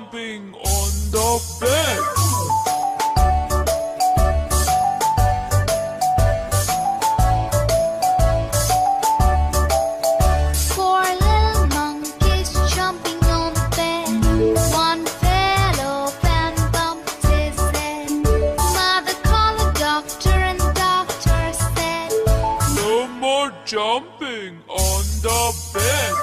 jumping on the bed. Four little monkeys jumping on the bed. One fell off and bumped his head. Mother called a doctor and the doctor said, No more jumping on the bed.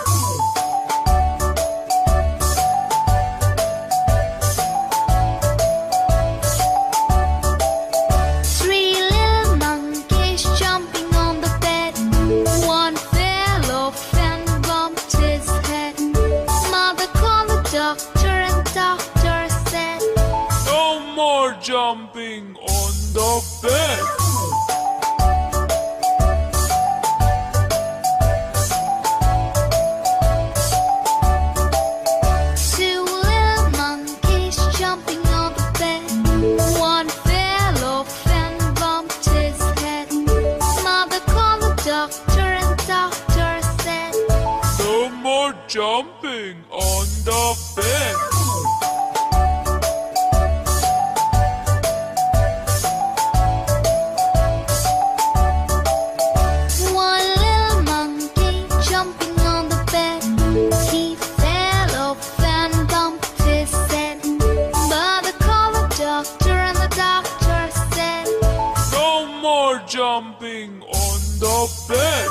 Three little monkeys jumping on the bed. One fell off and bumped his head. Mother called the doctor and the doctor said, No more jumping on the bed. Two little monkeys jumping on the bed. One fell off and bumped his head. Mother called the doctor and the doctor said, No more jumping on the bed. One little monkey jumping on the bed. He fell off and bumped his head. Mother called the doctor and the doctor said, No more jumping on the bed.